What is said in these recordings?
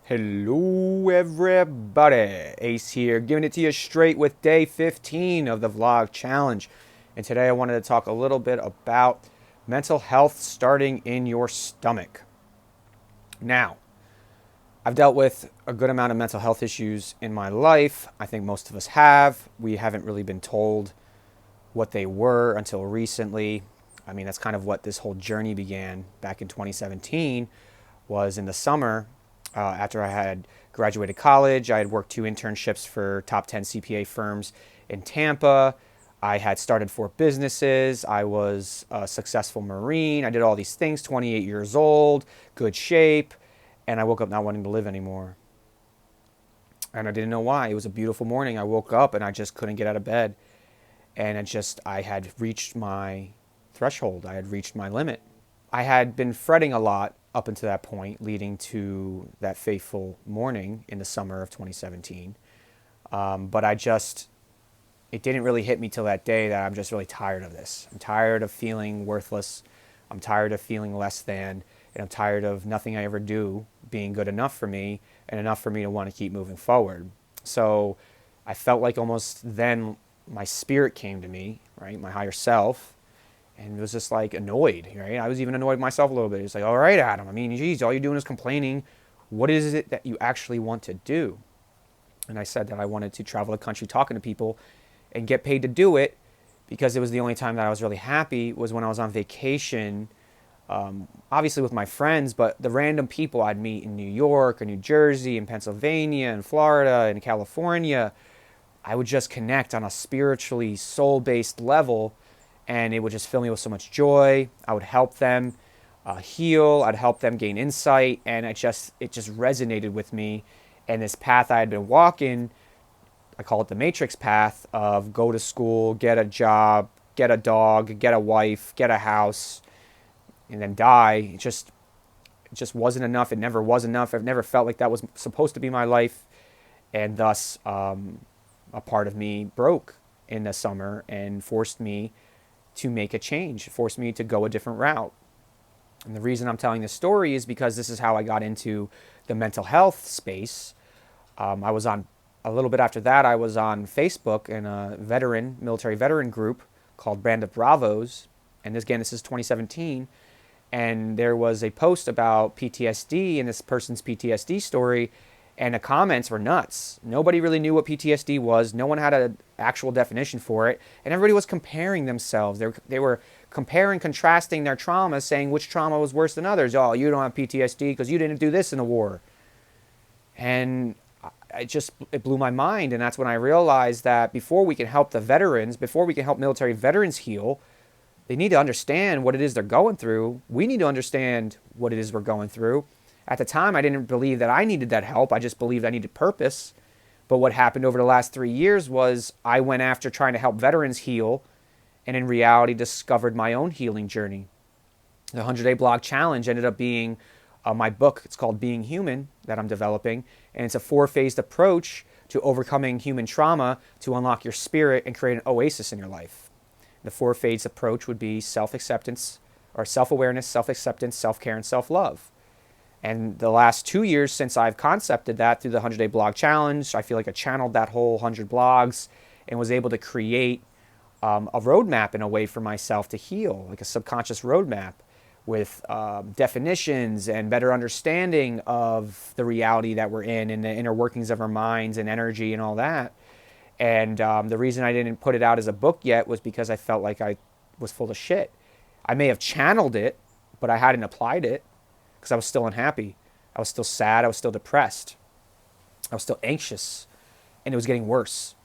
Hello everybody, Ace here, giving it to you straight with day 15 of the vlog challenge. And today I wanted to talk a little bit about mental health starting in your stomach. Now, I've dealt with a good amount of mental health issues in my life. I think most of us have. We haven't really been told what they were until recently. I mean, that's kind of what this whole journey began back in 2017, was in the summer. After I had graduated college, I had worked 2 internships for top 10 CPA firms in Tampa. I had started 4 businesses. I was a successful Marine. I did all these things, 28 years old, good shape, and I woke up not wanting to live anymore. And I didn't know why. It was a beautiful morning. I woke up and I just couldn't get out of bed. And I had reached my threshold. I had reached my limit. I had been fretting a lot up until that point, leading to that fateful morning in the summer of 2017. But it didn't really hit me till that day that I'm just really tired of this. I'm tired of feeling worthless. I'm tired of feeling less than. And I'm tired of nothing I ever do being good enough for me and enough for me to want to keep moving forward. So I felt like almost then my spirit came to me, right? My higher self. And it was just like annoyed, right? I was even annoyed with myself a little bit. It's like, all right, Adam, I mean, geez, all you're doing is complaining. What is it that you actually want to do? And I said that I wanted to travel the country talking to people and get paid to do it, because it was the only time that I was really happy was when I was on vacation, obviously with my friends, but the random people I'd meet in New York or New Jersey and Pennsylvania and Florida and California, I would just connect on a spiritually soul-based level, and it would just fill me with so much joy. I would help them heal. I'd help them gain insight, and it just resonated with me. And this path I had been walking, I call it the Matrix path of go to school, get a job, get a dog, get a wife, get a house, and then die. It just wasn't enough. It never was enough. I've never felt like that was supposed to be my life, and thus a part of me broke in the summer and forced me to make a change, forced me to go a different route. And the reason I'm telling this story is because this is how I got into the mental health space. I was on, a little bit after that, I was on Facebook in a military veteran group called Brand of Bravos. And this is 2017. And there was a post about PTSD and this person's PTSD story. And the comments were nuts. Nobody really knew what PTSD was. No one had an actual definition for it. And everybody was comparing themselves. They were comparing, contrasting their traumas, saying which trauma was worse than others. Oh, you don't have PTSD because you didn't do this in the war. And it blew my mind. And that's when I realized that before we can help the veterans, before we can help military veterans heal, they need to understand what it is they're going through. We need to understand what it is we're going through. At the time, I didn't believe that I needed that help. I just believed I needed purpose. But what happened over the last 3 years was I went after trying to help veterans heal, and in reality discovered my own healing journey. The 100-Day Blog Challenge ended up being my book. It's called Being Human, that I'm developing. And it's a 4-phased approach to overcoming human trauma to unlock your spirit and create an oasis in your life. The 4-phase approach would be self-acceptance, or self-awareness, self-acceptance, self-care, and self-love. And the last 2 years since I've concepted that through the 100-Day Blog Challenge, I feel like I channeled that whole 100 blogs and was able to create a roadmap in a way for myself to heal, like a subconscious roadmap with definitions and better understanding of the reality that we're in and the inner workings of our minds and energy and all that. And the reason I didn't put it out as a book yet was because I felt like I was full of shit. I may have channeled it, but I hadn't applied it, because I was still unhappy. I was still sad. I was still depressed. I was still anxious. And it was getting worse.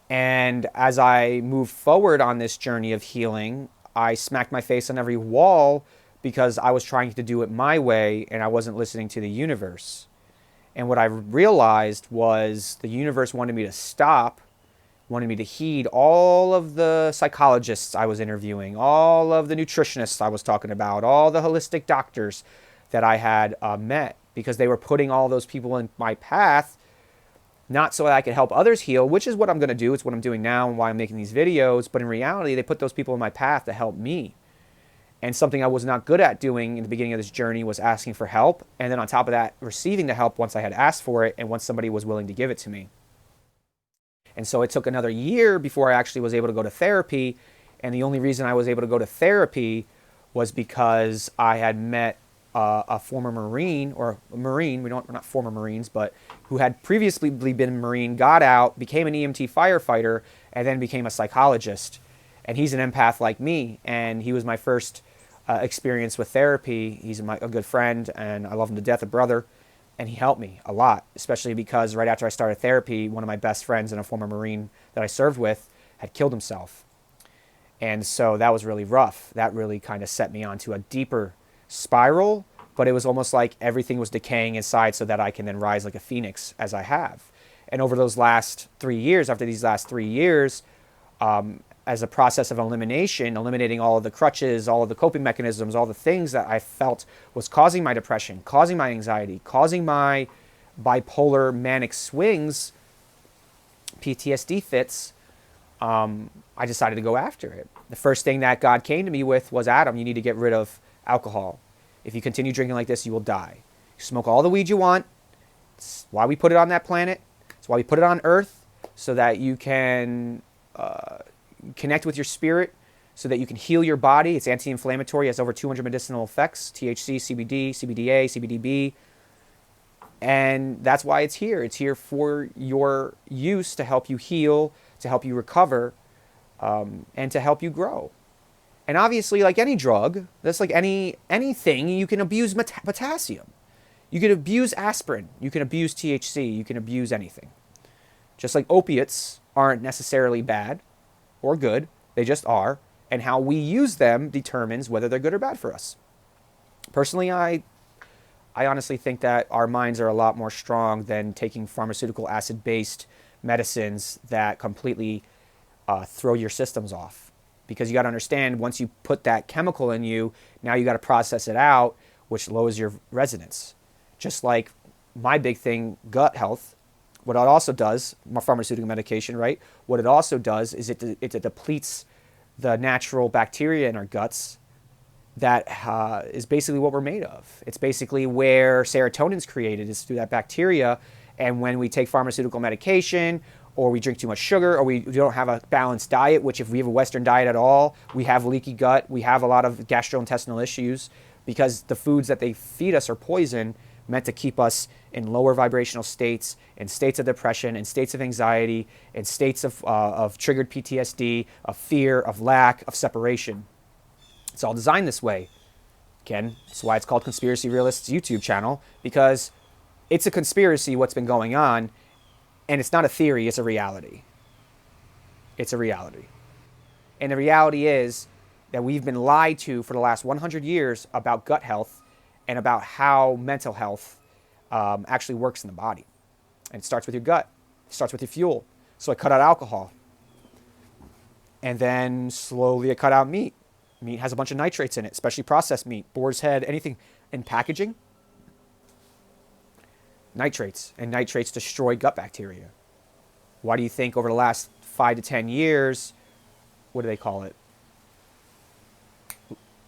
And as I moved forward on this journey of healing, I smacked my face on every wall because I was trying to do it my way and I wasn't listening to the universe. And what I realized was the universe wanted me to stop, wanted me to heed all of the psychologists I was interviewing, all of the nutritionists I was talking about, all the holistic doctors that I had met, because they were putting all those people in my path, not so that I could help others heal, which is what I'm going to do. It's what I'm doing now and why I'm making these videos. But in reality, they put those people in my path to help me. And something I was not good at doing in the beginning of this journey was asking for help. And then on top of that, receiving the help once I had asked for it and once somebody was willing to give it to me. And so it took another year before I actually was able to go to therapy. And the only reason I was able to go to therapy was because I had met a former Marine, or a Marine, we're not former Marines, but who had previously been a Marine, got out, became an EMT firefighter, and then became a psychologist. And he's an empath like me, and he was my first experience with therapy. He's a good friend, and I love him to death, a brother, and he helped me a lot, especially because right after I started therapy, one of my best friends and a former Marine that I served with had killed himself. And so that was really rough. That really kind of set me onto a deeper spiral, but it was almost like everything was decaying inside so that I can then rise like a phoenix as I have. And over those last 3 years, after these last 3 years, as a process of eliminating all of the crutches, all of the coping mechanisms, all the things that I felt was causing my depression, causing my anxiety, causing my bipolar manic swings, PTSD fits, I decided to go after it. The first thing that God came to me with was, Adam, you need to get rid of alcohol. If you continue drinking like this, you will die. You smoke all the weed you want. It's why we put it on that planet. It's why we put it on Earth, so that you can connect with your spirit, so that you can heal your body. It's anti-inflammatory. It has over 200 medicinal effects, THC, CBD, CBDA, CBDB. And that's why it's here. It's here for your use, to help you heal, to help you recover, and to help you grow. And obviously, like any drug, that's like anything, you can abuse potassium. You can abuse aspirin. You can abuse THC. You can abuse anything. Just like opiates aren't necessarily bad or good. They just are. And how we use them determines whether they're good or bad for us. Personally, I honestly think that our minds are a lot more strong than taking pharmaceutical acid-based medicines that completely throw your systems off. Because you got to understand, once you put that chemical in you, now you got to process it out, which lowers your resonance. Just like my big thing, gut health, what it also does, pharmaceutical medication, right? What it also does is it depletes the natural bacteria in our guts that is basically what we're made of. It's basically where serotonin's created, is through that bacteria. And when we take pharmaceutical medication, or we drink too much sugar, or we don't have a balanced diet, which if we have a Western diet at all, we have leaky gut, we have a lot of gastrointestinal issues, because the foods that they feed us are poison, meant to keep us in lower vibrational states, in states of depression, in states of anxiety, in states of triggered PTSD, of fear, of lack, of separation. It's all designed this way. Again, that's why it's called Conspiracy Realists YouTube channel, because it's a conspiracy what's been going on, and it's not a theory, it's a reality. It's a reality. And the reality is that we've been lied to for the last 100 years about gut health and about how mental health actually works in the body. And it starts with your gut. It starts with your fuel. So I cut out alcohol. And then slowly I cut out meat. Meat has a bunch of nitrates in it, especially processed meat, boar's head, anything in packaging. Nitrates, and nitrates destroy gut bacteria. Why do you think over the last 5 to 10 years, what do they call it?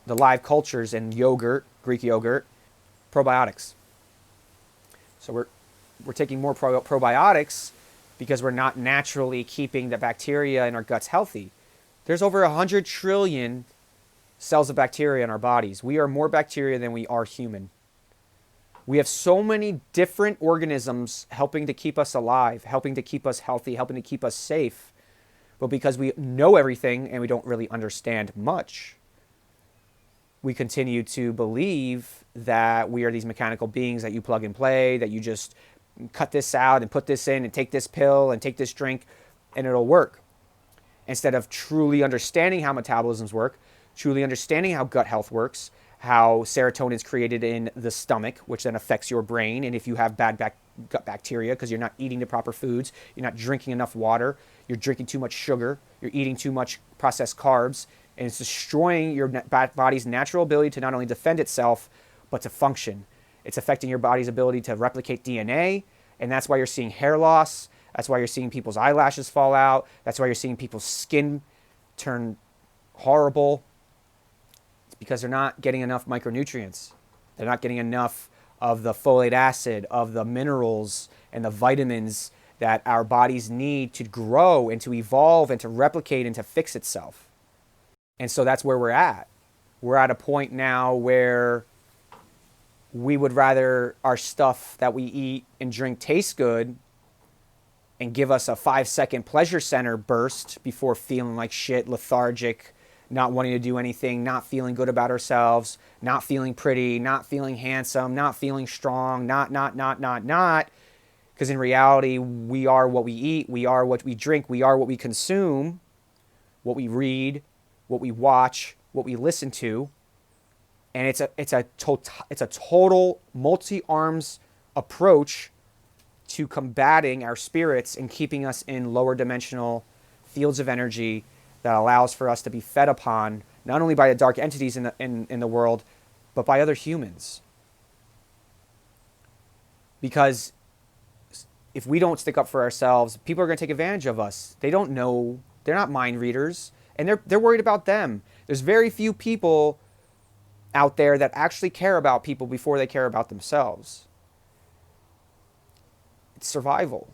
The live cultures in yogurt, Greek yogurt, probiotics. So we're taking more probiotics because we're not naturally keeping the bacteria in our guts healthy. There's over 100 trillion cells of bacteria in our bodies. We are more bacteria than we are human. We have so many different organisms helping to keep us alive, helping to keep us healthy, helping to keep us safe. But because we know everything and we don't really understand much, we continue to believe that we are these mechanical beings that you plug and play, that you just cut this out and put this in and take this pill and take this drink and it'll work. Instead of truly understanding how metabolisms work, truly understanding how gut health works, how serotonin is created in the stomach, which then affects your brain. And if you have bad gut bacteria because you're not eating the proper foods, you're not drinking enough water, you're drinking too much sugar, you're eating too much processed carbs, and it's destroying your body's natural ability to not only defend itself, but to function. It's affecting your body's ability to replicate DNA, and that's why you're seeing hair loss. That's why you're seeing people's eyelashes fall out. That's why you're seeing people's skin turn horrible. because they're not getting enough micronutrients. They're not getting enough of the folate acid, of the minerals and the vitamins that our bodies need to grow and to evolve and to replicate and to fix itself. And so that's where we're at. We're at a point now where we would rather our stuff that we eat and drink taste good and give us a 5-second pleasure center burst before feeling like shit, lethargic, not wanting to do anything, not feeling good about ourselves, not feeling pretty, not feeling handsome, not feeling strong, not. Because in reality, we are what we eat, we are what we drink, we are what we consume, what we read, what we watch, what we listen to. And it's a total multi-arms approach to combating our spirits and keeping us in lower dimensional fields of energy that allows for us to be fed upon not only by the dark entities in the world, but by other humans. Because if we don't stick up for ourselves, people are going to take advantage of us. They don't know. They're not mind readers, and they're worried about them. There's very few people out there that actually care about people before they care about themselves. It's survival.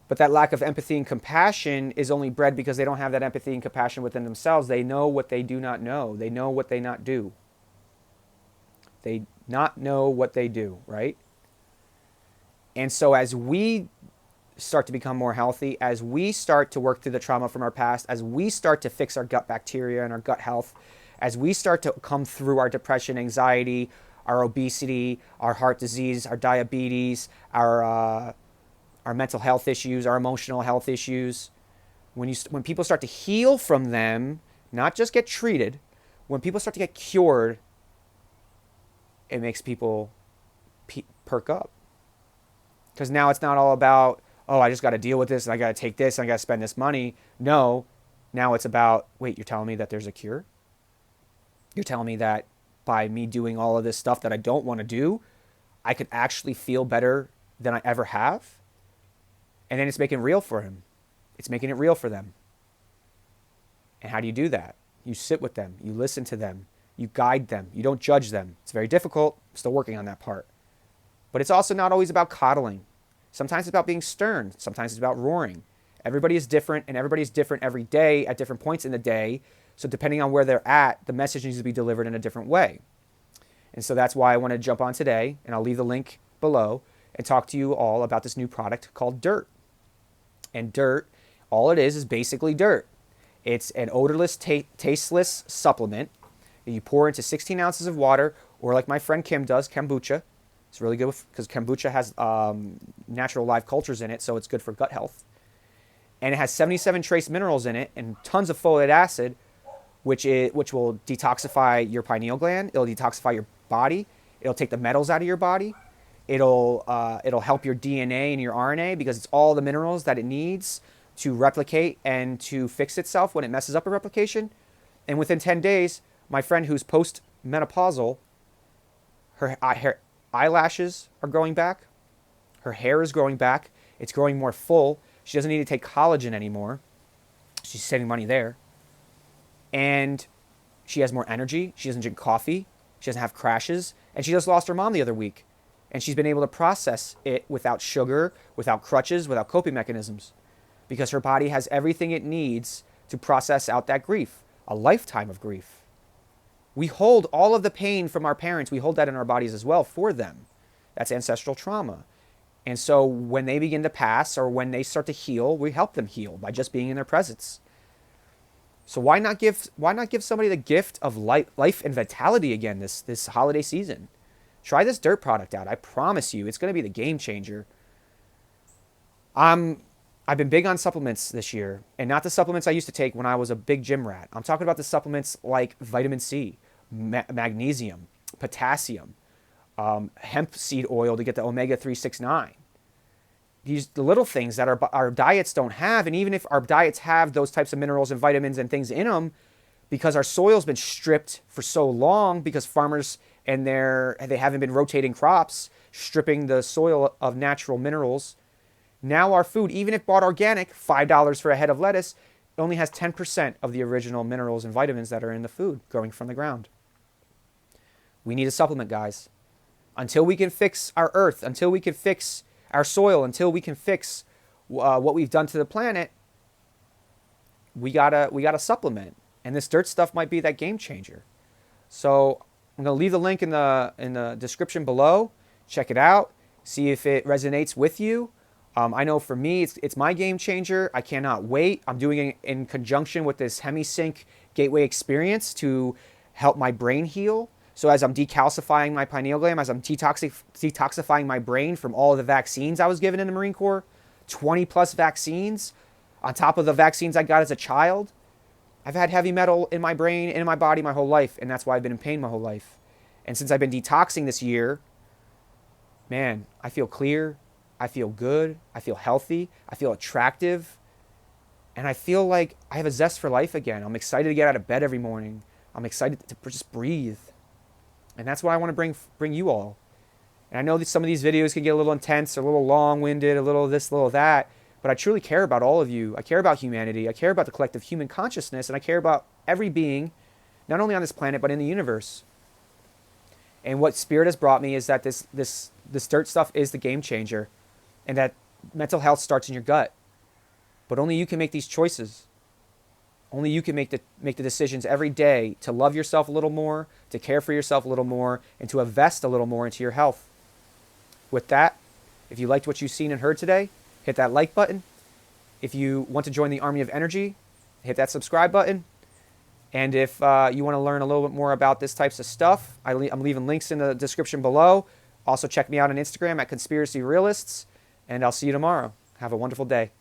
But that lack of empathy and compassion is only bred because they don't have that empathy and compassion within themselves. They know what they do not know. They know what they not do. They not know what they do, right? And so as we start to become more healthy, as we start to work through the trauma from our past, as we start to fix our gut bacteria and our gut health, as we start to come through our depression, anxiety, our obesity, our heart disease, our diabetes, our mental health issues, our emotional health issues, when people start to heal from them, not just get treated, when people start to get cured, it makes people perk up. Because now it's not all about, oh, I just got to deal with this and I got to take this and I got to spend this money. No, now it's about, wait, you're telling me that there's a cure? You're telling me that by me doing all of this stuff that I don't want to do, I could actually feel better than I ever have? And then it's making it real for him. It's making it real for them. And how do you do that? You sit with them. You listen to them. You guide them. You don't judge them. It's very difficult. I'm still working on that part. But it's also not always about coddling. Sometimes it's about being stern. Sometimes it's about roaring. Everybody is different, and everybody's different every day at different points in the day. So depending on where they're at, the message needs to be delivered in a different way. And so that's why I want to jump on today, and I'll leave the link below, and talk to you all about this new product called Dirt. And Dirt, all it is basically dirt. It's an odorless, tasteless supplement that you pour into 16 ounces of water, or like my friend Kim does, kombucha. It's really good because kombucha has natural live cultures in it, so it's good for gut health. And it has 77 trace minerals in it and tons of folate acid, which will detoxify your pineal gland. It'll detoxify your body. It'll take the metals out of your body. It'll help your DNA and your RNA because it's all the minerals that it needs to replicate and to fix itself when it messes up a replication. And within 10 days, my friend who's post-menopausal, her eyelashes are growing back. Her hair is growing back. It's growing more full. She doesn't need to take collagen anymore. She's saving money there. And she has more energy. She doesn't drink coffee. She doesn't have crashes. And she just lost her mom the other week. And she's been able to process it without sugar, without crutches, without coping mechanisms. Because her body has everything it needs to process out that grief, a lifetime of grief. We hold all of the pain from our parents. We hold that in our bodies as well for them. That's ancestral trauma. And so when they begin to pass or when they start to heal, we help them heal by just being in their presence. So why not give somebody the gift of life and vitality again this holiday season? Try this Dirt product out. I promise you, it's going to be the game changer. I've been big on supplements this year, and not the supplements I used to take when I was a big gym rat. I'm talking about the supplements like vitamin C, magnesium, potassium, hemp seed oil to get the omega-369. The little things that our diets don't have, and even if our diets have those types of minerals and vitamins and things in them, because our soil's been stripped for so long because farmers and they haven't been rotating crops, stripping the soil of natural minerals. Now our food, even if bought organic, $5 for a head of lettuce, only has 10% of the original minerals and vitamins that are in the food growing from the ground. We need a supplement, guys. Until we can fix our earth, until we can fix our soil, until we can fix what we've done to the planet, we gotta supplement. And this dirt stuff might be that game changer. So I'm gonna leave the link in the description below. Check it out. See if it resonates with you. I know for me, it's my game changer. I cannot wait. I'm doing it in conjunction with this HemiSync Gateway experience to help my brain heal. So as I'm decalcifying my pineal gland, as I'm detoxifying my brain from all of the vaccines I was given in the Marine Corps, 20 plus vaccines, on top of the vaccines I got as a child, I've had heavy metal in my brain and in my body my whole life, and that's why I've been in pain my whole life. And since I've been detoxing this year, man, I feel clear, I feel good, I feel healthy, I feel attractive, and I feel like I have a zest for life again. I'm excited to get out of bed every morning. I'm excited to just breathe. And that's what I want to bring you all. And I know that some of these videos can get a little intense, a little long-winded, a little this, a little that, but I truly care about all of you. I care about humanity. I care about the collective human consciousness, and I care about every being, not only on this planet, but in the universe. And what Spirit has brought me is that this dirt stuff is the game changer, and that mental health starts in your gut. But only you can make these choices. Only you can make the decisions every day to love yourself a little more, to care for yourself a little more, and to invest a little more into your health. With that, if you liked what you've seen and heard today, hit that like button. If you want to join the Army of Energy, hit that subscribe button. And if you want to learn a little bit more about this types of stuff, I'm leaving links in the description below. Also check me out on Instagram at Conspiracy Realists, and I'll see you tomorrow. Have a wonderful day.